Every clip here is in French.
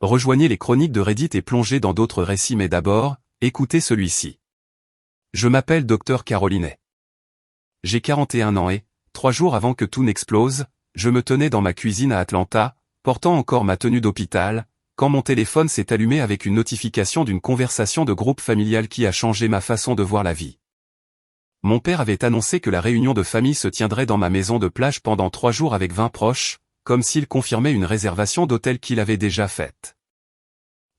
Rejoignez les chroniques de Reddit et plongez dans d'autres récits, mais d'abord, écoutez celui-ci. Je m'appelle Dr Carolinet. J'ai 41 ans et, 3 jours avant que tout n'explose, je me tenais dans ma cuisine à Atlanta, portant encore ma tenue d'hôpital, quand mon téléphone s'est allumé avec une notification d'une conversation de groupe familial qui a changé ma façon de voir la vie. Mon père avait annoncé que la réunion de famille se tiendrait dans ma maison de plage pendant 3 jours avec 20 proches, comme s'il confirmait une réservation d'hôtel qu'il avait déjà faite.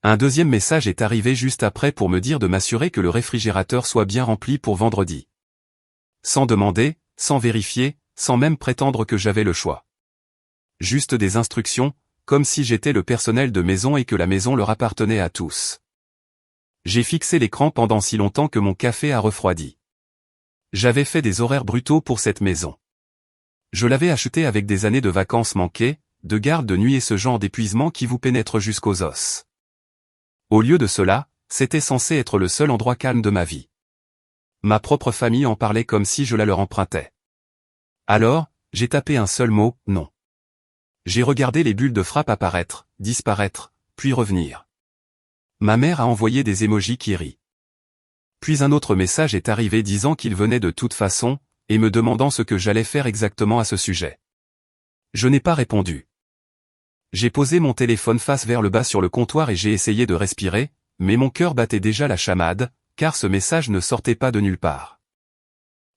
Un deuxième message est arrivé juste après pour me dire de m'assurer que le réfrigérateur soit bien rempli pour vendredi. Sans demander, sans vérifier, sans même prétendre que j'avais le choix. Juste des instructions, comme si j'étais le personnel de maison et que la maison leur appartenait à tous. J'ai fixé l'écran pendant si longtemps que mon café a refroidi. J'avais fait des horaires brutaux pour cette maison. Je l'avais acheté avec des années de vacances manquées, de garde de nuit et ce genre d'épuisement qui vous pénètre jusqu'aux os. Au lieu de cela, c'était censé être le seul endroit calme de ma vie. Ma propre famille en parlait comme si je la leur empruntais. Alors, j'ai tapé un seul mot, non. J'ai regardé les bulles de frappe apparaître, disparaître, puis revenir. Ma mère a envoyé des émojis qui rient. Puis un autre message est arrivé disant qu'il venait de toute façon, et me demandant ce que j'allais faire exactement à ce sujet. Je n'ai pas répondu. J'ai posé mon téléphone face vers le bas sur le comptoir et j'ai essayé de respirer, mais mon cœur battait déjà la chamade, car ce message ne sortait pas de nulle part.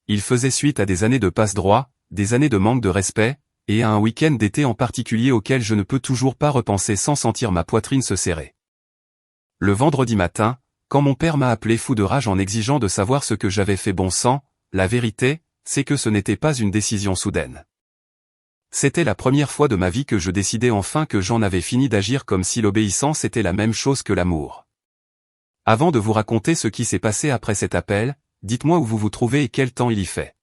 Il faisait suite à des années de passe-droit, des années de manque de respect, et à un week-end d'été en particulier auquel je ne peux toujours pas repenser sans sentir ma poitrine se serrer. Le vendredi matin, quand mon père m'a appelé fou de rage en exigeant de savoir ce que j'avais fait, bon sang, la vérité, c'est que ce n'était pas une décision soudaine. C'était la première fois de ma vie que je décidais enfin que j'en avais fini d'agir comme si l'obéissance était la même chose que l'amour. Avant de vous raconter ce qui s'est passé après cet appel, dites-moi où vous vous trouvez et quel temps il y fait.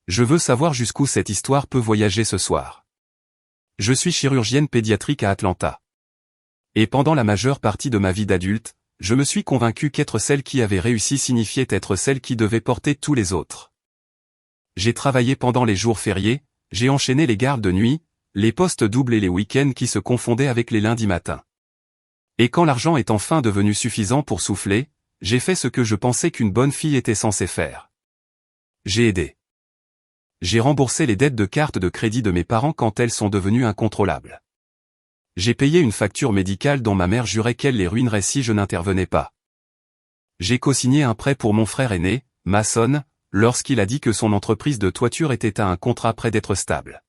Je veux savoir jusqu'où cette histoire peut voyager ce soir. Je suis chirurgienne pédiatrique à Atlanta. Et pendant la majeure partie de ma vie d'adulte, je me suis convaincu qu'être celle qui avait réussi signifiait être celle qui devait porter tous les autres. J'ai travaillé pendant les jours fériés, j'ai enchaîné les gardes de nuit, les postes doubles et les week-ends qui se confondaient avec les lundis matins. Et quand l'argent est enfin devenu suffisant pour souffler, j'ai fait ce que je pensais qu'une bonne fille était censée faire. J'ai aidé. J'ai remboursé les dettes de carte de crédit de mes parents quand elles sont devenues incontrôlables. J'ai payé une facture médicale dont ma mère jurait qu'elle les ruinerait si je n'intervenais pas. J'ai co-signé un prêt pour mon frère aîné, Mason, lorsqu'il a dit que son entreprise de toiture était à un contrat près d'être stable.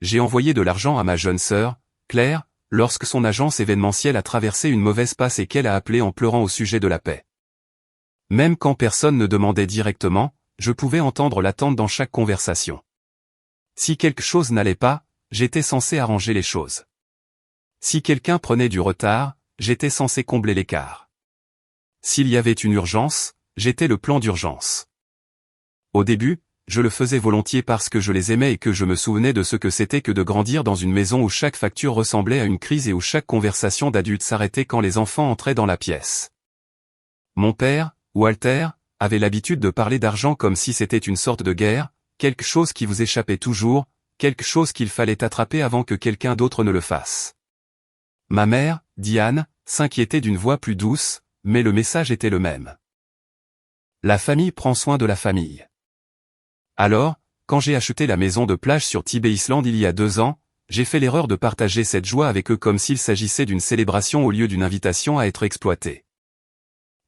J'ai envoyé de l'argent à ma jeune sœur, Claire, lorsque son agence événementielle a traversé une mauvaise passe et qu'elle a appelé en pleurant au sujet de la paix. Même quand personne ne demandait directement, je pouvais entendre l'attente dans chaque conversation. Si quelque chose n'allait pas, j'étais censé arranger les choses. Si quelqu'un prenait du retard, j'étais censé combler l'écart. S'il y avait une urgence, j'étais le plan d'urgence. Au début, je le faisais volontiers parce que je les aimais et que je me souvenais de ce que c'était que de grandir dans une maison où chaque facture ressemblait à une crise et où chaque conversation d'adulte s'arrêtait quand les enfants entraient dans la pièce. Mon père, Walter, avait l'habitude de parler d'argent comme si c'était une sorte de guerre, quelque chose qui vous échappait toujours, quelque chose qu'il fallait attraper avant que quelqu'un d'autre ne le fasse. Ma mère, Diane, s'inquiétait d'une voix plus douce, mais le message était le même. La famille prend soin de la famille. Alors, quand j'ai acheté la maison de plage sur Tibet Island il y a 2 ans, j'ai fait l'erreur de partager cette joie avec eux comme s'il s'agissait d'une célébration au lieu d'une invitation à être exploitée.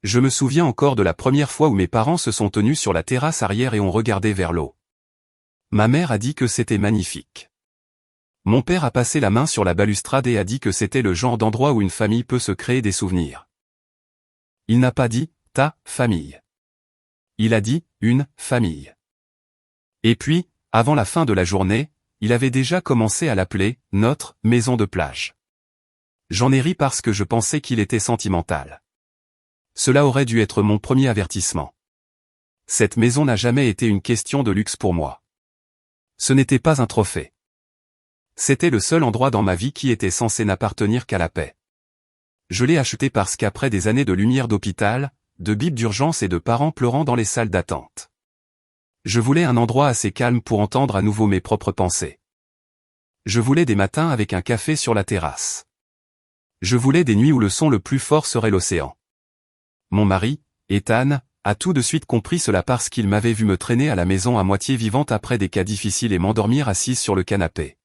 Je me souviens encore de la première fois où mes parents se sont tenus sur la terrasse arrière et ont regardé vers l'eau. Ma mère a dit que c'était magnifique. Mon père a passé la main sur la balustrade et a dit que c'était le genre d'endroit où une famille peut se créer des souvenirs. Il n'a pas dit « ta famille ». Il a dit « une famille ». Et puis, avant la fin de la journée, il avait déjà commencé à l'appeler « notre maison de plage ». J'en ai ri parce que je pensais qu'il était sentimental. Cela aurait dû être mon premier avertissement. Cette maison n'a jamais été une question de luxe pour moi. Ce n'était pas un trophée. C'était le seul endroit dans ma vie qui était censé n'appartenir qu'à la paix. Je l'ai acheté parce qu'après des années de lumière d'hôpital, de bips d'urgence et de parents pleurant dans les salles d'attente, je voulais un endroit assez calme pour entendre à nouveau mes propres pensées. Je voulais des matins avec un café sur la terrasse. Je voulais des nuits où le son le plus fort serait l'océan. Mon mari, Ethan, a tout de suite compris cela parce qu'il m'avait vu me traîner à la maison à moitié vivante après des cas difficiles et m'endormir assise sur le canapé.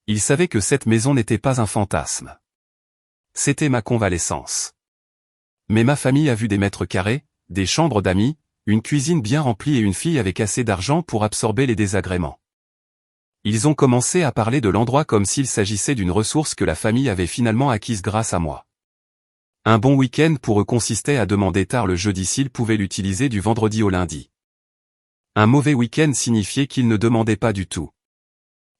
Il savait que cette maison n'était pas un fantasme. C'était ma convalescence. Mais ma famille a vu des mètres carrés, des chambres d'amis, une cuisine bien remplie et une fille avec assez d'argent pour absorber les désagréments. Ils ont commencé à parler de l'endroit comme s'il s'agissait d'une ressource que la famille avait finalement acquise grâce à moi. Un bon week-end pour eux consistait à demander tard le jeudi s'ils pouvaient l'utiliser du vendredi au lundi. Un mauvais week-end signifiait qu'ils ne demandaient pas du tout.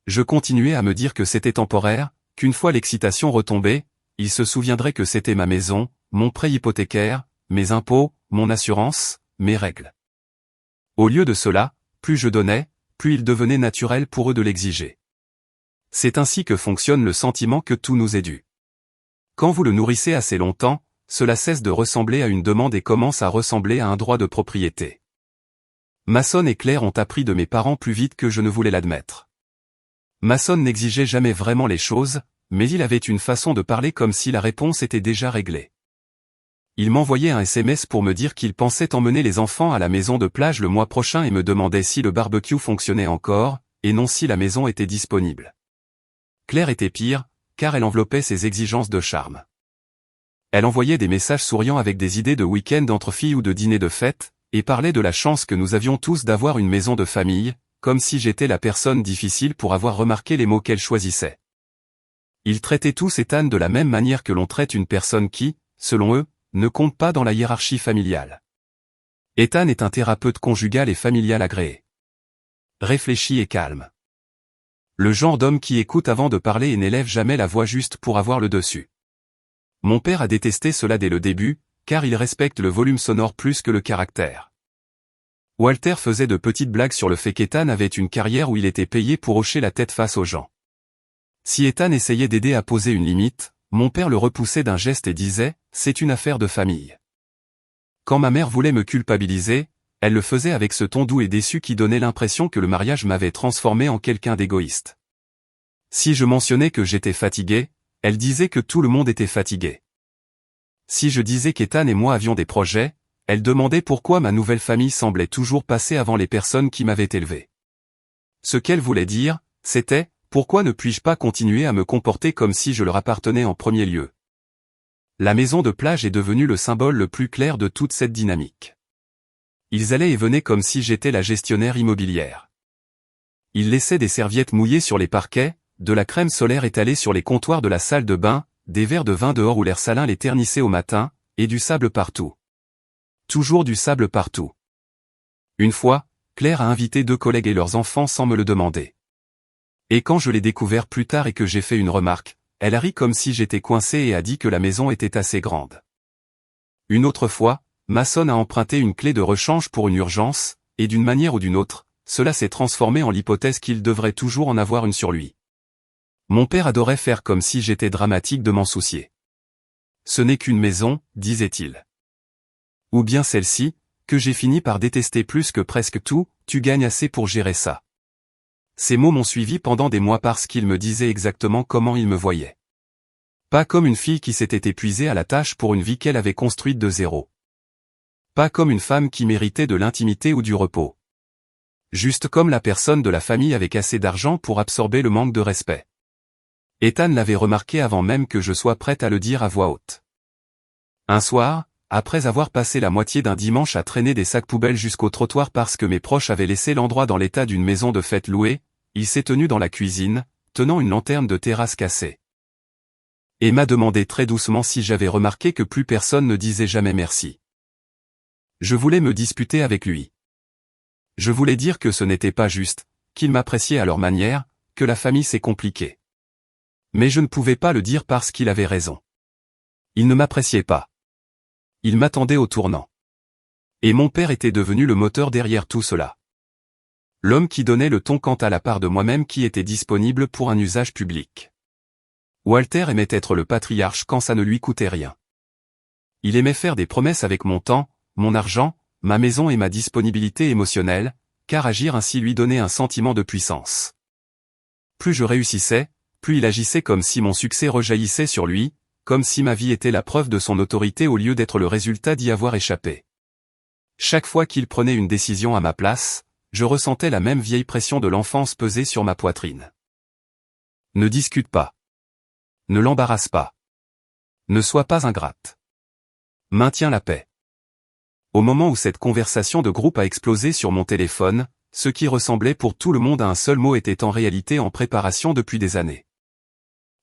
Je continuais à me dire que c'était temporaire, qu'une fois l'excitation retombée, ils se souviendraient que c'était ma maison, mon prêt hypothécaire, mes impôts, mon assurance, mes règles. Au lieu de cela, plus je donnais, plus il devenait naturel pour eux de l'exiger. C'est ainsi que fonctionne le sentiment que tout nous est dû. Quand vous le nourrissez assez longtemps, cela cesse de ressembler à une demande et commence à ressembler à un droit de propriété. Mason et Claire ont appris de mes parents plus vite que je ne voulais l'admettre. Mason n'exigeait jamais vraiment les choses, mais il avait une façon de parler comme si la réponse était déjà réglée. Il m'envoyait un SMS pour me dire qu'il pensait emmener les enfants à la maison de plage le mois prochain et me demandait si le barbecue fonctionnait encore, et non si la maison était disponible. Claire était pire, car elle enveloppait ses exigences de charme. Elle envoyait des messages souriants avec des idées de week-end entre filles ou de dîner de fête, et parlait de la chance que nous avions tous d'avoir une maison de famille, comme si j'étais la personne difficile pour avoir remarqué les mots qu'elle choisissait. Ils traitaient tous Ethan de la même manière que l'on traite une personne qui, selon eux, ne compte pas dans la hiérarchie familiale. Ethan est un thérapeute conjugal et familial agréé. Réfléchi et calme. Le genre d'homme qui écoute avant de parler et n'élève jamais la voix juste pour avoir le dessus. Mon père a détesté cela dès le début, car il respecte le volume sonore plus que le caractère. Walter faisait de petites blagues sur le fait qu'Ethan avait une carrière où il était payé pour hocher la tête face aux gens. Si Ethan essayait d'aider à poser une limite, mon père le repoussait d'un geste et disait « c'est une affaire de famille ». Quand ma mère voulait me culpabiliser, elle le faisait avec ce ton doux et déçu qui donnait l'impression que le mariage m'avait transformé en quelqu'un d'égoïste. Si je mentionnais que j'étais fatigué, elle disait que tout le monde était fatigué. Si je disais qu'Ethan et moi avions des projets, elle demandait pourquoi ma nouvelle famille semblait toujours passer avant les personnes qui m'avaient élevé. Ce qu'elle voulait dire, c'était « pourquoi ne puis-je pas continuer à me comporter comme si je leur appartenais en premier lieu ?» La maison de plage est devenue le symbole le plus clair de toute cette dynamique. Ils allaient et venaient comme si j'étais la gestionnaire immobilière. Ils laissaient des serviettes mouillées sur les parquets, de la crème solaire étalée sur les comptoirs de la salle de bain, des verres de vin dehors où l'air salin les ternissait au matin, et du sable partout. Toujours du sable partout. Une fois, Claire a invité 2 collègues et leurs enfants sans me le demander. Et quand je l'ai découvert plus tard et que j'ai fait une remarque, elle a ri comme si j'étais coincé et a dit que la maison était assez grande. Une autre fois, Mason a emprunté une clé de rechange pour une urgence, et d'une manière ou d'une autre, cela s'est transformé en l'hypothèse qu'il devrait toujours en avoir une sur lui. Mon père adorait faire comme si j'étais dramatique de m'en soucier. Ce n'est qu'une maison, disait-il. Ou bien celle-ci, que j'ai fini par détester plus que presque tout, tu gagnes assez pour gérer ça. Ces mots m'ont suivi pendant des mois parce qu'il me disait exactement comment il me voyait. Pas comme une fille qui s'était épuisée à la tâche pour une vie qu'elle avait construite de zéro. Pas comme une femme qui méritait de l'intimité ou du repos. Juste comme la personne de la famille avec assez d'argent pour absorber le manque de respect. Ethan l'avait remarqué avant même que je sois prête à le dire à voix haute. Un soir, après avoir passé la moitié d'un dimanche à traîner des sacs poubelles jusqu'au trottoir parce que mes proches avaient laissé l'endroit dans l'état d'une maison de fête louée, il s'est tenu dans la cuisine, tenant une lanterne de terrasse cassée. Et m'a demandé très doucement si j'avais remarqué que plus personne ne disait jamais merci. Je voulais me disputer avec lui. Je voulais dire que ce n'était pas juste, qu'ils m'appréciaient à leur manière, que la famille c'est compliqué. Mais je ne pouvais pas le dire parce qu'il avait raison. Il ne m'appréciait pas. Il m'attendait au tournant. Et mon père était devenu le moteur derrière tout cela. L'homme qui donnait le ton quant à la part de moi-même qui était disponible pour un usage public. Walter aimait être le patriarche quand ça ne lui coûtait rien. Il aimait faire des promesses avec mon temps, mon argent, ma maison et ma disponibilité émotionnelle, car agir ainsi lui donnait un sentiment de puissance. Plus je réussissais, plus il agissait comme si mon succès rejaillissait sur lui, comme si ma vie était la preuve de son autorité au lieu d'être le résultat d'y avoir échappé. Chaque fois qu'il prenait une décision à ma place, je ressentais la même vieille pression de l'enfance peser sur ma poitrine. Ne discute pas. Ne l'embarrasse pas. Ne sois pas ingrate. Maintiens la paix. Au moment où cette conversation de groupe a explosé sur mon téléphone, ce qui ressemblait pour tout le monde à un seul mot était en réalité en préparation depuis des années.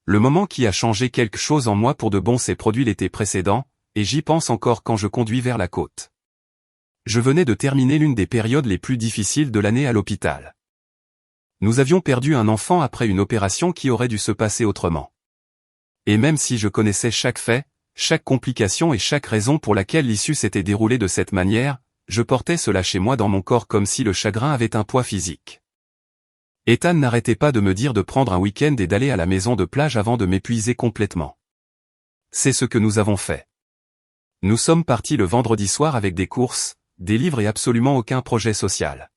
Le moment qui a changé quelque chose en moi pour de bon s'est produit l'été précédent, et j'y pense encore quand je conduis vers la côte. Je venais de terminer l'une des périodes les plus difficiles de l'année à l'hôpital. Nous avions perdu un enfant après une opération qui aurait dû se passer autrement. Et même si je connaissais chaque fait, chaque complication et chaque raison pour laquelle l'issue s'était déroulée de cette manière, je portais cela chez moi dans mon corps comme si le chagrin avait un poids physique. Ethan n'arrêtait pas de me dire de prendre un week-end et d'aller à la maison de plage avant de m'épuiser complètement. C'est ce que nous avons fait. Nous sommes partis le vendredi soir avec des courses, des livres et absolument aucun projet social.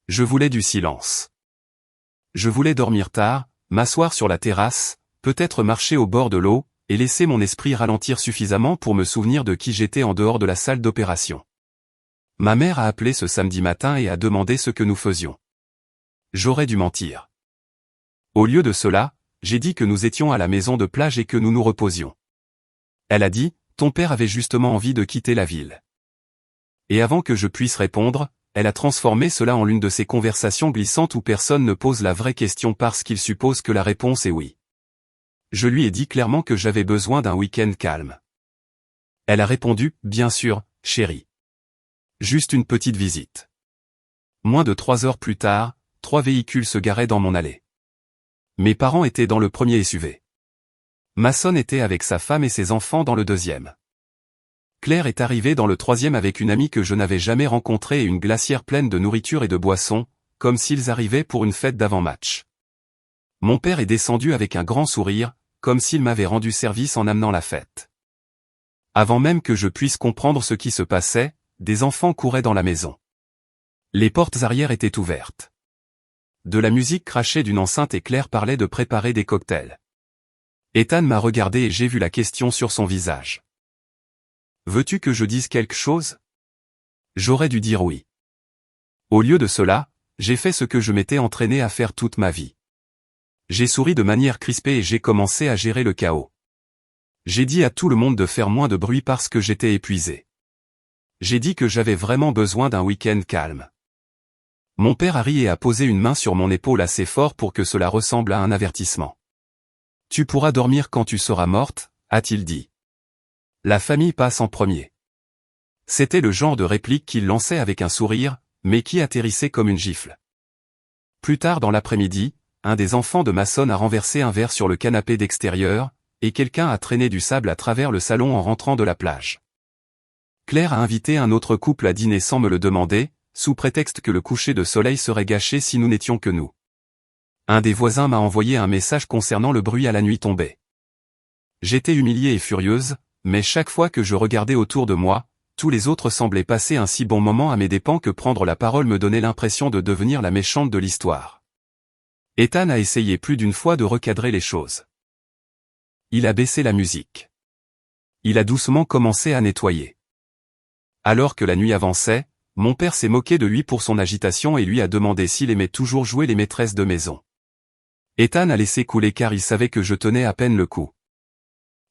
Je voulais du silence. Je voulais dormir tard, m'asseoir sur la terrasse, peut-être marcher au bord de l'eau, et laisser mon esprit ralentir suffisamment pour me souvenir de qui j'étais en dehors de la salle d'opération. Ma mère a appelé ce samedi matin et a demandé ce que nous faisions. J'aurais dû mentir. Au lieu de cela, j'ai dit que nous étions à la maison de plage et que nous nous reposions. Elle a dit, ton père avait justement envie de quitter la ville. Et avant que je puisse répondre, elle a transformé cela en l'une de ces conversations glissantes où personne ne pose la vraie question parce qu'il suppose que la réponse est oui. Je lui ai dit clairement que j'avais besoin d'un week-end calme. Elle a répondu, bien sûr, chérie. Juste une petite visite. Moins de 3 heures plus tard, 3 véhicules se garaient dans mon allée. Mes parents étaient dans le premier SUV. Mason était avec sa femme et ses enfants dans le deuxième. Claire est arrivée dans le troisième avec une amie que je n'avais jamais rencontrée et une glacière pleine de nourriture et de boissons, comme s'ils arrivaient pour une fête d'avant-match. Mon père est descendu avec un grand sourire, comme s'il m'avait rendu service en amenant la fête. Avant même que je puisse comprendre ce qui se passait, des enfants couraient dans la maison. Les portes arrière étaient ouvertes. De la musique crachait d'une enceinte et Claire parlait de préparer des cocktails. Ethan m'a regardé et j'ai vu la question sur son visage. Veux-tu que je dise quelque chose? J'aurais dû dire oui. Au lieu de cela, j'ai fait ce que je m'étais entraîné à faire toute ma vie. J'ai souri de manière crispée et j'ai commencé à gérer le chaos. J'ai dit à tout le monde de faire moins de bruit parce que j'étais épuisé. J'ai dit que j'avais vraiment besoin d'un week-end calme. Mon père a ri et a posé une main sur mon épaule assez fort pour que cela ressemble à un avertissement. Tu pourras dormir quand tu seras morte, a-t-il dit. La famille passe en premier. C'était le genre de réplique qu'il lançait avec un sourire, mais qui atterrissait comme une gifle. Plus tard dans l'après-midi, un des enfants de Mason a renversé un verre sur le canapé d'extérieur, et quelqu'un a traîné du sable à travers le salon en rentrant de la plage. Claire a invité un autre couple à dîner sans me le demander, sous prétexte que le coucher de soleil serait gâché si nous n'étions que nous. Un des voisins m'a envoyé un message concernant le bruit à la nuit tombée. J'étais humiliée et furieuse, mais chaque fois que je regardais autour de moi, tous les autres semblaient passer un si bon moment à mes dépens que prendre la parole me donnait l'impression de devenir la méchante de l'histoire. Ethan a essayé plus d'une fois de recadrer les choses. Il a baissé la musique. Il a doucement commencé à nettoyer. Alors que la nuit avançait, mon père s'est moqué de lui pour son agitation et lui a demandé s'il aimait toujours jouer les maîtresses de maison. Ethan a laissé couler car il savait que je tenais à peine le coup.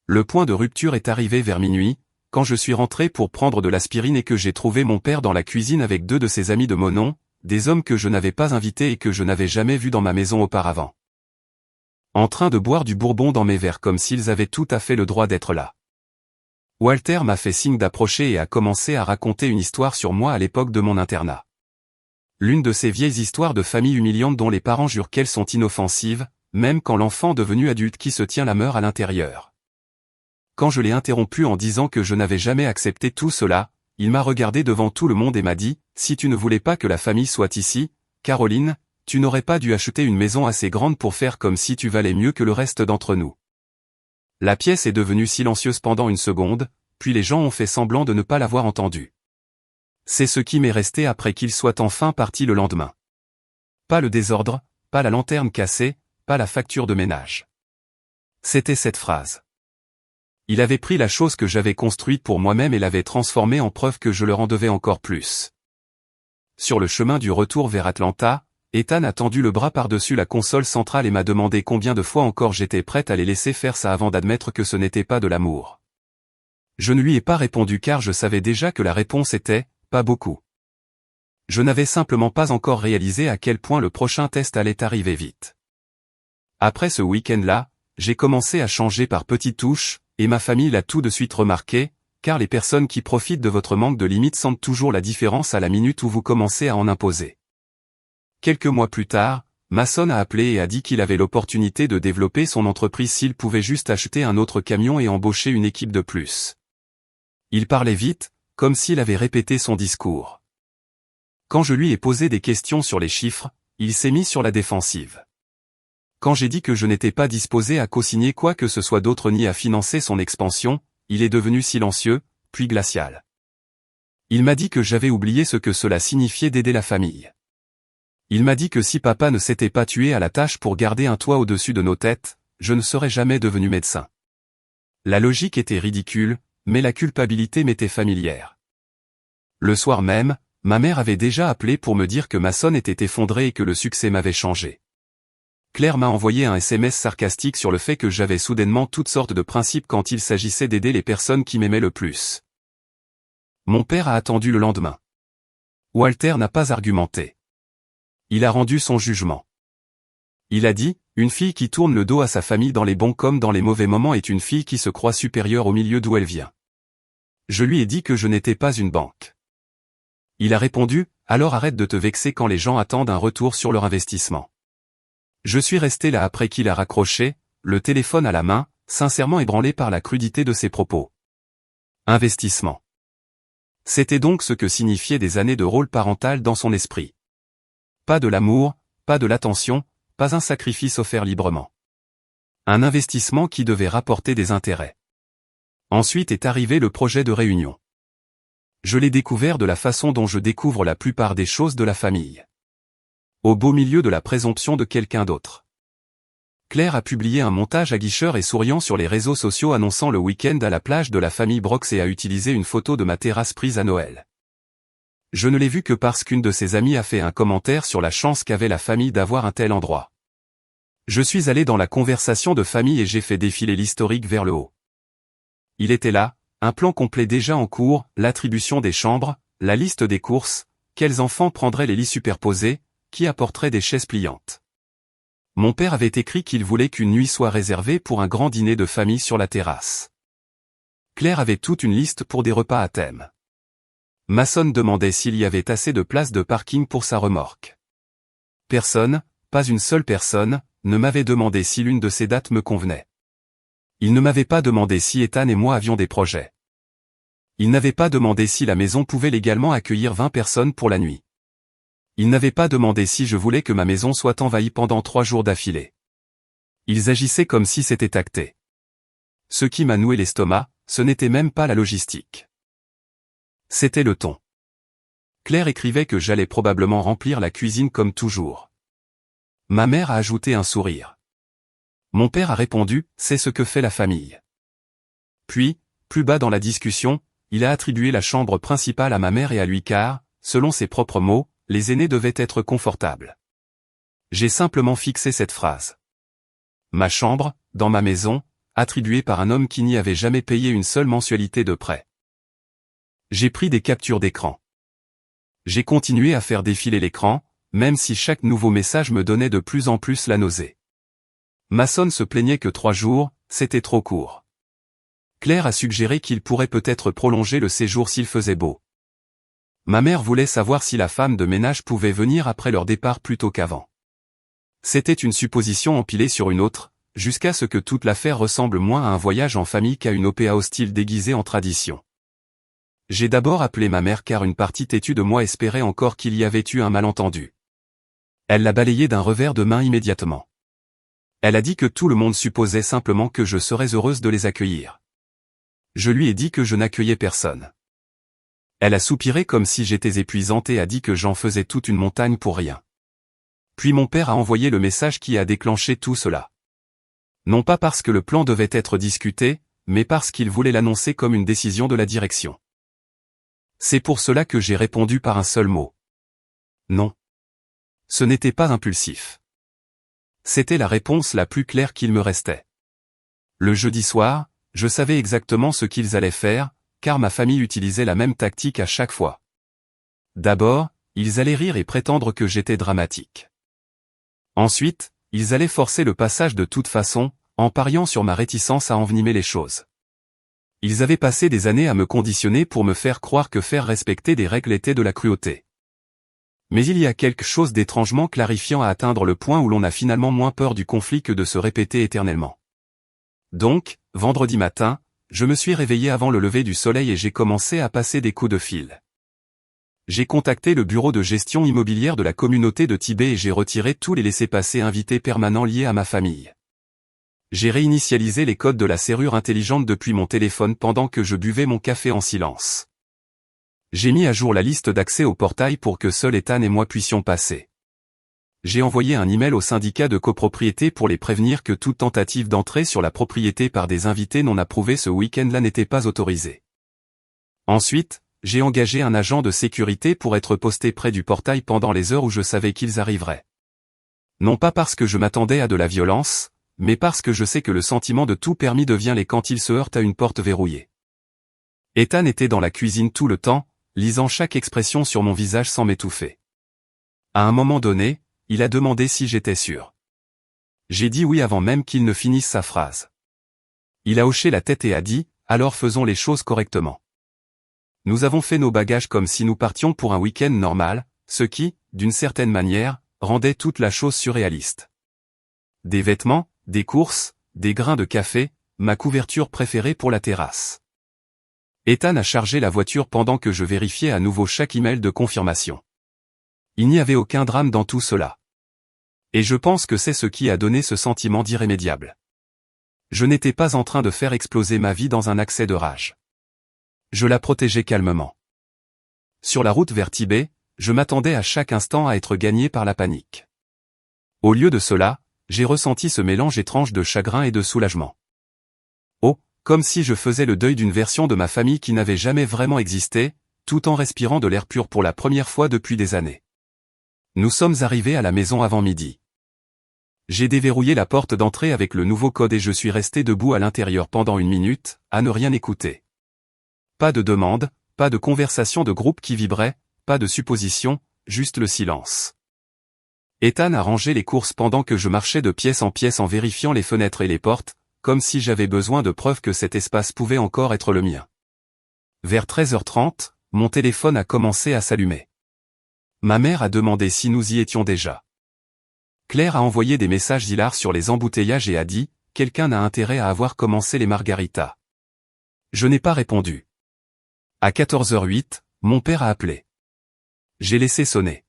Le point de rupture est arrivé vers minuit, quand je suis rentré pour prendre de l'aspirine et que j'ai trouvé mon père dans la cuisine avec 2 de ses amis de mon nom, des hommes que je n'avais pas invités et que je n'avais jamais vus dans ma maison auparavant. En train de boire du bourbon dans mes verres comme s'ils avaient tout à fait le droit d'être là. Walter m'a fait signe d'approcher et a commencé à raconter une histoire sur moi à l'époque de mon internat. L'une de ces vieilles histoires de famille humiliantes dont les parents jurent qu'elles sont inoffensives, même quand l'enfant devenu adulte qui se tient la meurt à l'intérieur. Quand je l'ai interrompu en disant que je n'avais jamais accepté tout cela, il m'a regardé devant tout le monde et m'a dit, « Si tu ne voulais pas que la famille soit ici, Caroline, tu n'aurais pas dû acheter une maison assez grande pour faire comme si tu valais mieux que le reste d'entre nous. » La pièce est devenue silencieuse pendant une seconde, puis les gens ont fait semblant de ne pas l'avoir entendu. C'est ce qui m'est resté après qu'il soit enfin parti le lendemain. Pas le désordre, pas la lanterne cassée, pas la facture de ménage. C'était cette phrase. Il avait pris la chose que j'avais construite pour moi-même et l'avait transformée en preuve que je leur en devais encore plus. Sur le chemin du retour vers Atlanta, Ethan a tendu le bras par-dessus la console centrale et m'a demandé combien de fois encore j'étais prête à les laisser faire ça avant d'admettre que ce n'était pas de l'amour. Je ne lui ai pas répondu car je savais déjà que la réponse était « pas beaucoup ». Je n'avais simplement pas encore réalisé à quel point le prochain test allait arriver vite. Après ce week-end-là, j'ai commencé à changer par petites touches, et ma famille l'a tout de suite remarqué, car les personnes qui profitent de votre manque de limites sentent toujours la différence à la minute où vous commencez à en imposer. Quelques mois plus tard, Mason a appelé et a dit qu'il avait l'opportunité de développer son entreprise s'il pouvait juste acheter un autre camion et embaucher une équipe de plus. Il parlait vite, comme s'il avait répété son discours. Quand je lui ai posé des questions sur les chiffres, il s'est mis sur la défensive. Quand j'ai dit que je n'étais pas disposé à co-signer quoi que ce soit d'autre ni à financer son expansion, il est devenu silencieux, puis glacial. Il m'a dit que j'avais oublié ce que cela signifiait d'aider la famille. Il m'a dit que si papa ne s'était pas tué à la tâche pour garder un toit au-dessus de nos têtes, je ne serais jamais devenu médecin. La logique était ridicule, mais la culpabilité m'était familière. Le soir même, ma mère avait déjà appelé pour me dire que Mason était effondré et que le succès m'avait changé. Claire m'a envoyé un SMS sarcastique sur le fait que j'avais soudainement toutes sortes de principes quand il s'agissait d'aider les personnes qui m'aimaient le plus. Mon père a attendu le lendemain. Walter n'a pas argumenté. Il a rendu son jugement. Il a dit, une fille qui tourne le dos à sa famille dans les bons comme dans les mauvais moments est une fille qui se croit supérieure au milieu d'où elle vient. Je lui ai dit que je n'étais pas une banque. Il a répondu, alors arrête de te vexer quand les gens attendent un retour sur leur investissement. Je suis resté là après qu'il a raccroché, le téléphone à la main, sincèrement ébranlé par la crudité de ses propos. Investissement. C'était donc ce que signifiaient des années de rôle parental dans son esprit. Pas de l'amour, pas de l'attention, pas un sacrifice offert librement. Un investissement qui devait rapporter des intérêts. Ensuite est arrivé le projet de réunion. Je l'ai découvert de la façon dont je découvre la plupart des choses de la famille. Au beau milieu de la présomption de quelqu'un d'autre. Claire a publié un montage aguicheur et souriant sur les réseaux sociaux annonçant le week-end à la plage de la famille Brox et a utilisé une photo de ma terrasse prise à Noël. Je ne l'ai vu que parce qu'une de ses amies a fait un commentaire sur la chance qu'avait la famille d'avoir un tel endroit. Je suis allé dans la conversation de famille et j'ai fait défiler l'historique vers le haut. Il était là, un plan complet déjà en cours, l'attribution des chambres, la liste des courses, quels enfants prendraient les lits superposés, qui apporterait des chaises pliantes. Mon père avait écrit qu'il voulait qu'une nuit soit réservée pour un grand dîner de famille sur la terrasse. Claire avait toute une liste pour des repas à thème. Mason demandait s'il y avait assez de place de parking pour sa remorque. Personne, pas une seule personne, ne m'avait demandé si l'une de ces dates me convenait. Il ne m'avait pas demandé si Ethan et moi avions des projets. Il n'avait pas demandé si la maison pouvait légalement accueillir 20 personnes pour la nuit. Ils n'avaient pas demandé si je voulais que ma maison soit envahie pendant 3 jours d'affilée. Ils agissaient comme si c'était acté. Ce qui m'a noué l'estomac, ce n'était même pas la logistique. C'était le ton. Claire écrivait que j'allais probablement remplir la cuisine comme toujours. Ma mère a ajouté un sourire. Mon père a répondu, c'est ce que fait la famille. Puis, plus bas dans la discussion, il a attribué la chambre principale à ma mère et à lui car, selon ses propres mots, les aînés devaient être confortables. J'ai simplement fixé cette phrase. Ma chambre, dans ma maison, attribuée par un homme qui n'y avait jamais payé une seule mensualité de prêt. J'ai pris des captures d'écran. J'ai continué à faire défiler l'écran, même si chaque nouveau message me donnait de plus en plus la nausée. Mason se plaignait que 3 jours, c'était trop court. Claire a suggéré qu'il pourrait peut-être prolonger le séjour s'il faisait beau. Ma mère voulait savoir si la femme de ménage pouvait venir après leur départ plus tôt qu'avant. C'était une supposition empilée sur une autre, jusqu'à ce que toute l'affaire ressemble moins à un voyage en famille qu'à une opéra hostile déguisée en tradition. J'ai d'abord appelé ma mère car une partie têtue de moi espérait encore qu'il y avait eu un malentendu. Elle l'a balayé d'un revers de main immédiatement. Elle a dit que tout le monde supposait simplement que je serais heureuse de les accueillir. Je lui ai dit que je n'accueillais personne. Elle a soupiré comme si j'étais épuisante et a dit que j'en faisais toute une montagne pour rien. Puis mon père a envoyé le message qui a déclenché tout cela. Non pas parce que le plan devait être discuté, mais parce qu'il voulait l'annoncer comme une décision de la direction. C'est pour cela que j'ai répondu par un seul mot. Non. Ce n'était pas impulsif. C'était la réponse la plus claire qu'il me restait. Le jeudi soir, je savais exactement ce qu'ils allaient faire, car ma famille utilisait la même tactique à chaque fois. D'abord, ils allaient rire et prétendre que j'étais dramatique. Ensuite, ils allaient forcer le passage de toute façon, en pariant sur ma réticence à envenimer les choses. Ils avaient passé des années à me conditionner pour me faire croire que faire respecter des règles était de la cruauté. Mais il y a quelque chose d'étrangement clarifiant à atteindre le point où l'on a finalement moins peur du conflit que de se répéter éternellement. Donc, vendredi matin, je me suis réveillé avant le lever du soleil et j'ai commencé à passer des coups de fil. J'ai contacté le bureau de gestion immobilière de la communauté de Tibet et j'ai retiré tous les laissez-passer invités permanents liés à ma famille. J'ai réinitialisé les codes de la serrure intelligente depuis mon téléphone pendant que je buvais mon café en silence. J'ai mis à jour la liste d'accès au portail pour que seul Ethan et moi puissions passer. J'ai envoyé un email au syndicat de copropriété pour les prévenir que toute tentative d'entrée sur la propriété par des invités non approuvés ce week-end-là n'était pas autorisée. Ensuite, j'ai engagé un agent de sécurité pour être posté près du portail pendant les heures où je savais qu'ils arriveraient. Non pas parce que je m'attendais à de la violence, mais parce que je sais que le sentiment de tout permis devient laid quand il se heurte à une porte verrouillée. Ethan était dans la cuisine tout le temps, lisant chaque expression sur mon visage sans m'étouffer. À un moment donné, il a demandé si j'étais sûr. J'ai dit oui avant même qu'il ne finisse sa phrase. Il a hoché la tête et a dit, alors faisons les choses correctement. Nous avons fait nos bagages comme si nous partions pour un week-end normal, ce qui, d'une certaine manière, rendait toute la chose surréaliste. Des vêtements, des courses, des grains de café, ma couverture préférée pour la terrasse. Ethan a chargé la voiture pendant que je vérifiais à nouveau chaque email de confirmation. Il n'y avait aucun drame dans tout cela. Et je pense que c'est ce qui a donné ce sentiment d'irrémédiable. Je n'étais pas en train de faire exploser ma vie dans un accès de rage. Je la protégeais calmement. Sur la route vers Tibet, je m'attendais à chaque instant à être gagné par la panique. Au lieu de cela, j'ai ressenti ce mélange étrange de chagrin et de soulagement. Oh, comme si je faisais le deuil d'une version de ma famille qui n'avait jamais vraiment existé, tout en respirant de l'air pur pour la première fois depuis des années. Nous sommes arrivés à la maison avant midi. J'ai déverrouillé la porte d'entrée avec le nouveau code et je suis resté debout à l'intérieur pendant 1 minute, à ne rien écouter. Pas de demande, pas de conversation de groupe qui vibrait, pas de supposition, juste le silence. Ethan a rangé les courses pendant que je marchais de pièce en pièce en vérifiant les fenêtres et les portes, comme si j'avais besoin de preuves que cet espace pouvait encore être le mien. Vers 13h30, mon téléphone a commencé à s'allumer. Ma mère a demandé si nous y étions déjà. Claire a envoyé des messages hilars sur les embouteillages et a dit « Quelqu'un a intérêt à avoir commencé les margaritas ». Je n'ai pas répondu. À 14h08, mon père a appelé. J'ai laissé sonner.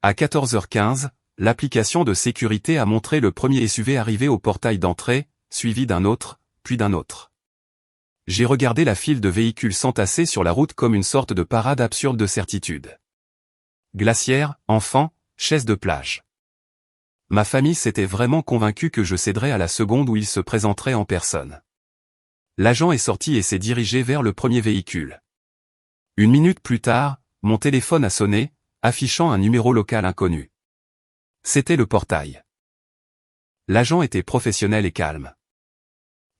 À 14h15, l'application de sécurité a montré le premier SUV arriver au portail d'entrée, suivi d'un autre, puis d'un autre. J'ai regardé la file de véhicules s'entasser sur la route comme une sorte de parade absurde de certitude. Glacière, enfants, chaises de plage. Ma famille s'était vraiment convaincue que je céderais à la seconde où il se présenterait en personne. L'agent est sorti et s'est dirigé vers le premier véhicule. 1 minute plus tard, mon téléphone a sonné, affichant un numéro local inconnu. C'était le portail. L'agent était professionnel et calme.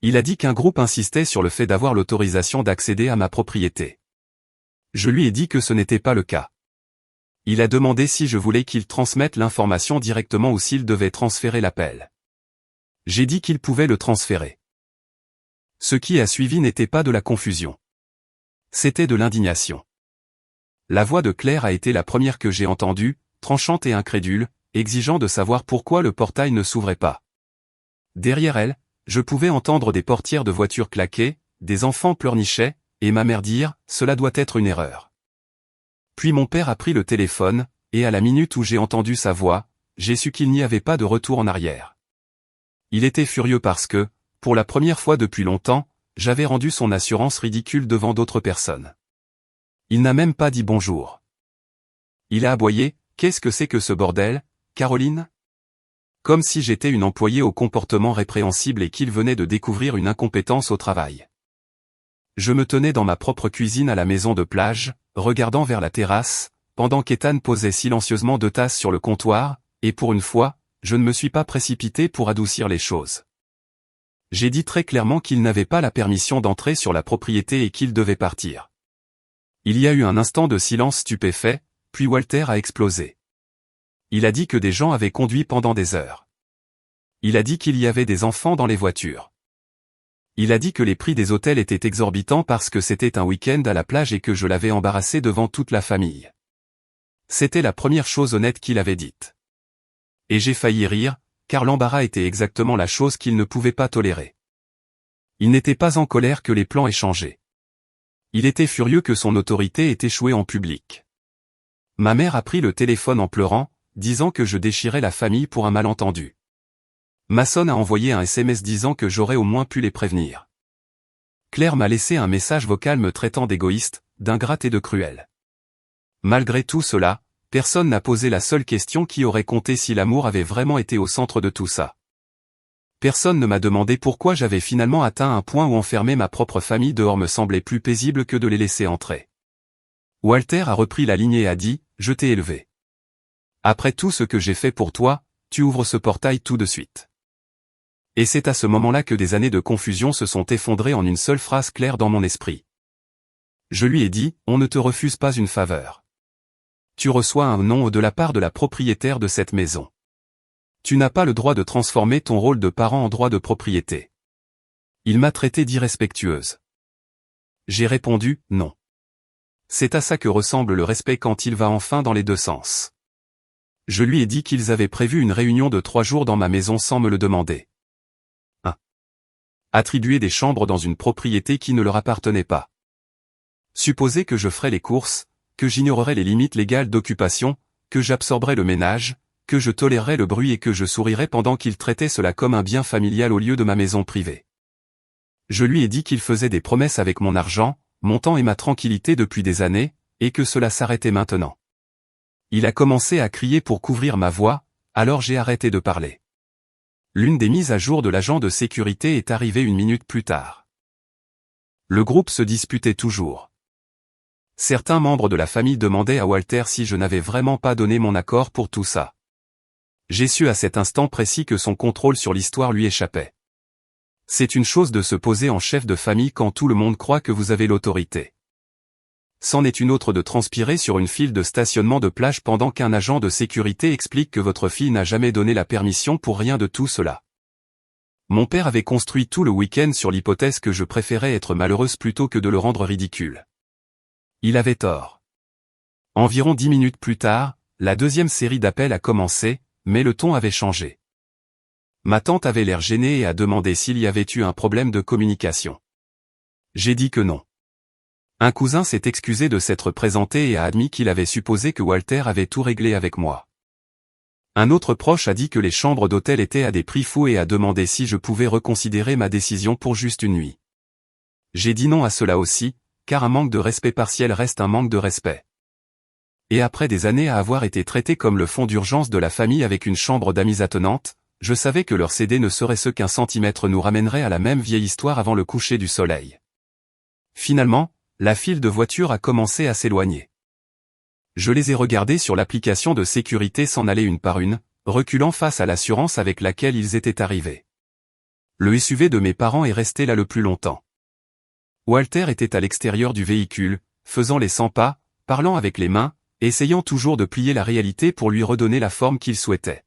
Il a dit qu'un groupe insistait sur le fait d'avoir l'autorisation d'accéder à ma propriété. Je lui ai dit que ce n'était pas le cas. Il a demandé si je voulais qu'il transmette l'information directement ou s'il devait transférer l'appel. J'ai dit qu'il pouvait le transférer. Ce qui a suivi n'était pas de la confusion. C'était de l'indignation. La voix de Claire a été la première que j'ai entendue, tranchante et incrédule, exigeant de savoir pourquoi le portail ne s'ouvrait pas. Derrière elle, je pouvais entendre des portières de voitures claquer, des enfants pleurnichaient, et ma mère dire « Cela doit être une erreur ». Puis mon père a pris le téléphone, et à la minute où j'ai entendu sa voix, j'ai su qu'il n'y avait pas de retour en arrière. Il était furieux parce que, pour la première fois depuis longtemps, j'avais rendu son assurance ridicule devant d'autres personnes. Il n'a même pas dit bonjour. Il a aboyé « Qu'est-ce que c'est que ce bordel, Caroline ?» Comme si j'étais une employée au comportement répréhensible et qu'il venait de découvrir une incompétence au travail. Je me tenais dans ma propre cuisine à la maison de plage, regardant vers la terrasse, pendant qu'Ethan posait silencieusement 2 tasses sur le comptoir, et pour une fois, je ne me suis pas précipité pour adoucir les choses. J'ai dit très clairement qu'il n'avait pas la permission d'entrer sur la propriété et qu'il devait partir. Il y a eu un instant de silence stupéfait, puis Walter a explosé. Il a dit que des gens avaient conduit pendant des heures. Il a dit qu'il y avait des enfants dans les voitures. Il a dit que les prix des hôtels étaient exorbitants parce que c'était un week-end à la plage et que je l'avais embarrassé devant toute la famille. C'était la première chose honnête qu'il avait dite. Et j'ai failli rire, car l'embarras était exactement la chose qu'il ne pouvait pas tolérer. Il n'était pas en colère que les plans aient changé. Il était furieux que son autorité ait échoué en public. Ma mère a pris le téléphone en pleurant, disant que je déchirais la famille pour un malentendu. Mason a envoyé un SMS disant que j'aurais au moins pu les prévenir. Claire m'a laissé un message vocal me traitant d'égoïste, d'ingrate et de cruel. Malgré tout cela, personne n'a posé la seule question qui aurait compté si l'amour avait vraiment été au centre de tout ça. Personne ne m'a demandé pourquoi j'avais finalement atteint un point où enfermer ma propre famille dehors me semblait plus paisible que de les laisser entrer. Walter a repris la ligne et a dit, « Je t'ai élevé. Après tout ce que j'ai fait pour toi, tu ouvres ce portail tout de suite. » Et c'est à ce moment-là que des années de confusion se sont effondrées en une seule phrase claire dans mon esprit. Je lui ai dit, on ne te refuse pas une faveur. Tu reçois un non de la part de la propriétaire de cette maison. Tu n'as pas le droit de transformer ton rôle de parent en droit de propriété. Il m'a traité d'irrespectueuse. J'ai répondu, non. C'est à ça que ressemble le respect quand il va enfin dans les deux sens. Je lui ai dit qu'ils avaient prévu une réunion de 3 jours dans ma maison sans me le demander. 1. Attribuer des chambres dans une propriété qui ne leur appartenait pas. Supposer que je ferais les courses, que j'ignorerais les limites légales d'occupation, que j'absorberais le ménage, que je tolérerais le bruit et que je sourirais pendant qu'il traitait cela comme un bien familial au lieu de ma maison privée. Je lui ai dit qu'il faisait des promesses avec mon argent, mon temps et ma tranquillité depuis des années, et que cela s'arrêtait maintenant. Il a commencé à crier pour couvrir ma voix, alors j'ai arrêté de parler. L'une des mises à jour de l'agent de sécurité est arrivée 1 minute plus tard. Le groupe se disputait toujours. Certains membres de la famille demandaient à Walter si je n'avais vraiment pas donné mon accord pour tout ça. J'ai su à cet instant précis que son contrôle sur l'histoire lui échappait. C'est une chose de se poser en chef de famille quand tout le monde croit que vous avez l'autorité. C'en est une autre de transpirer sur une file de stationnement de plage pendant qu'un agent de sécurité explique que votre fille n'a jamais donné la permission pour rien de tout cela. Mon père avait construit tout le week-end sur l'hypothèse que je préférais être malheureuse plutôt que de le rendre ridicule. Il avait tort. Environ 10 minutes plus tard, la deuxième série d'appels a commencé, mais le ton avait changé. Ma tante avait l'air gênée et a demandé s'il y avait eu un problème de communication. J'ai dit que non. Un cousin s'est excusé de s'être présenté et a admis qu'il avait supposé que Walter avait tout réglé avec moi. Un autre proche a dit que les chambres d'hôtel étaient à des prix fous et a demandé si je pouvais reconsidérer ma décision pour juste une nuit. J'ai dit non à cela aussi, car un manque de respect partiel reste un manque de respect. Et après des années à avoir été traité comme le fonds d'urgence de la famille avec une chambre d'amis attenante, je savais que leur cédé ne serait ce qu'1 centimètre nous ramènerait à la même vieille histoire avant le coucher du soleil. Finalement, la file de voitures a commencé à s'éloigner. Je les ai regardés sur l'application de sécurité s'en aller une par une, reculant face à l'assurance avec laquelle ils étaient arrivés. Le SUV de mes parents est resté là le plus longtemps. Walter était à l'extérieur du véhicule, faisant les 100 pas, parlant avec les mains, essayant toujours de plier la réalité pour lui redonner la forme qu'il souhaitait.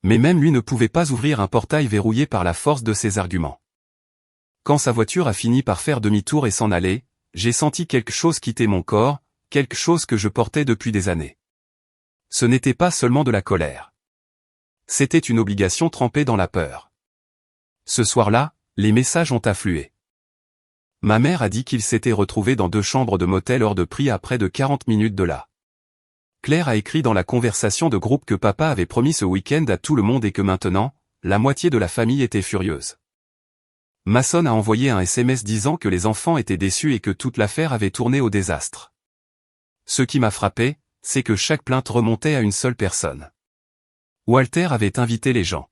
Mais même lui ne pouvait pas ouvrir un portail verrouillé par la force de ses arguments. Quand sa voiture a fini par faire demi-tour et s'en aller, j'ai senti quelque chose quitter mon corps, quelque chose que je portais depuis des années. Ce n'était pas seulement de la colère. C'était une obligation trempée dans la peur. Ce soir-là, les messages ont afflué. Ma mère a dit qu'il s'était retrouvé dans 2 chambres de motel hors de prix à près de 40 minutes de là. Claire a écrit dans la conversation de groupe que papa avait promis ce week-end à tout le monde et que maintenant, la moitié de la famille était furieuse. Mason a envoyé un SMS disant que les enfants étaient déçus et que toute l'affaire avait tourné au désastre. Ce qui m'a frappé, c'est que chaque plainte remontait à une seule personne. Walter avait invité les gens.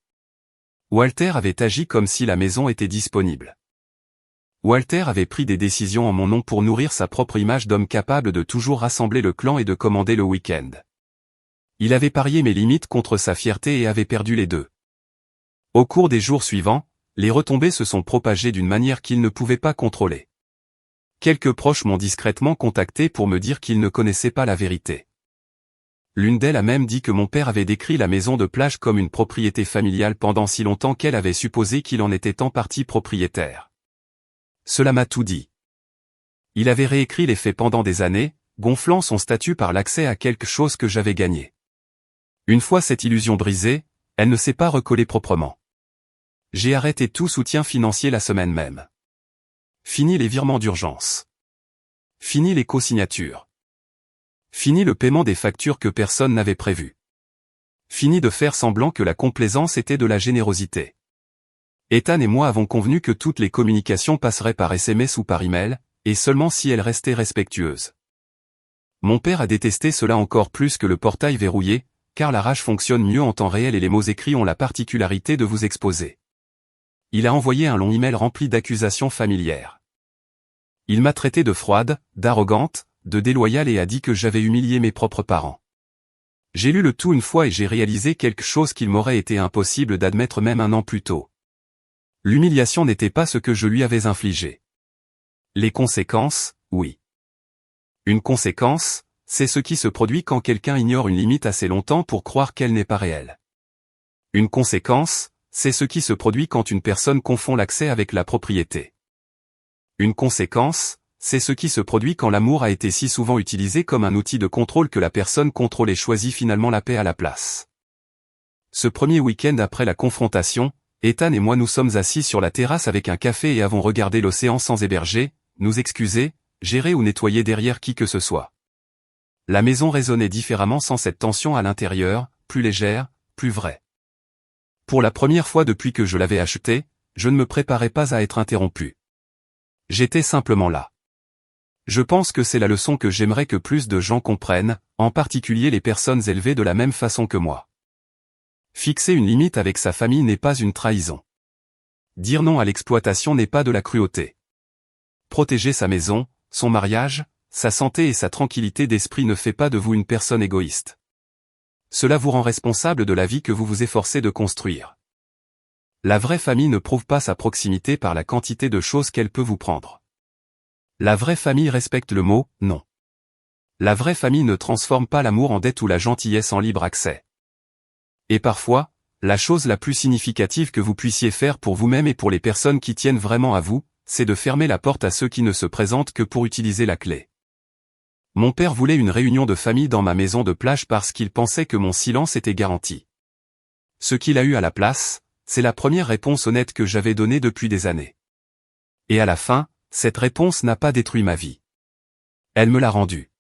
Walter avait agi comme si la maison était disponible. Walter avait pris des décisions en mon nom pour nourrir sa propre image d'homme capable de toujours rassembler le clan et de commander le week-end. Il avait parié mes limites contre sa fierté et avait perdu les deux. Au cours des jours suivants, les retombées se sont propagées d'une manière qu'il ne pouvait pas contrôler. Quelques proches m'ont discrètement contacté pour me dire qu'ils ne connaissaient pas la vérité. L'une d'elles a même dit que mon père avait décrit la maison de plage comme une propriété familiale pendant si longtemps qu'elle avait supposé qu'il en était en partie propriétaire. Cela m'a tout dit. Il avait réécrit les faits pendant des années, gonflant son statut par l'accès à quelque chose que j'avais gagné. Une fois cette illusion brisée, elle ne s'est pas recollée proprement. J'ai arrêté tout soutien financier la semaine même. Fini les virements d'urgence. Fini les co-signatures. Fini le paiement des factures que personne n'avait prévues. Fini de faire semblant que la complaisance était de la générosité. Ethan et moi avons convenu que toutes les communications passeraient par SMS ou par email, et seulement si elles restaient respectueuses. Mon père a détesté cela encore plus que le portail verrouillé, car la rage fonctionne mieux en temps réel et les mots écrits ont la particularité de vous exposer. Il a envoyé un long email rempli d'accusations familières. Il m'a traité de froide, d'arrogante, de déloyale et a dit que j'avais humilié mes propres parents. J'ai lu le tout une fois et j'ai réalisé quelque chose qu'il m'aurait été impossible d'admettre même un an plus tôt. L'humiliation n'était pas ce que je lui avais infligé. Les conséquences, oui. Une conséquence, c'est ce qui se produit quand quelqu'un ignore une limite assez longtemps pour croire qu'elle n'est pas réelle. Une conséquence, c'est ce qui se produit quand une personne confond l'accès avec la propriété. Une conséquence, c'est ce qui se produit quand l'amour a été si souvent utilisé comme un outil de contrôle que la personne contrôlée choisit finalement la paix à la place. Ce premier week-end après la confrontation, Ethan et moi nous sommes assis sur la terrasse avec un café et avons regardé l'océan sans héberger, nous excuser, gérer ou nettoyer derrière qui que ce soit. La maison résonnait différemment sans cette tension à l'intérieur, plus légère, plus vraie. Pour la première fois depuis que je l'avais achetée, je ne me préparais pas à être interrompu. J'étais simplement là. Je pense que c'est la leçon que j'aimerais que plus de gens comprennent, en particulier les personnes élevées de la même façon que moi. Fixer une limite avec sa famille n'est pas une trahison. Dire non à l'exploitation n'est pas de la cruauté. Protéger sa maison, son mariage, sa santé et sa tranquillité d'esprit ne fait pas de vous une personne égoïste. Cela vous rend responsable de la vie que vous vous efforcez de construire. La vraie famille ne prouve pas sa proximité par la quantité de choses qu'elle peut vous prendre. La vraie famille respecte le mot « non ». La vraie famille ne transforme pas l'amour en dette ou la gentillesse en libre accès. Et parfois, la chose la plus significative que vous puissiez faire pour vous-même et pour les personnes qui tiennent vraiment à vous, c'est de fermer la porte à ceux qui ne se présentent que pour utiliser la clé. Mon père voulait une réunion de famille dans ma maison de plage parce qu'il pensait que mon silence était garanti. Ce qu'il a eu à la place, c'est la première réponse honnête que j'avais donnée depuis des années. Et à la fin, cette réponse n'a pas détruit ma vie. Elle me l'a rendue.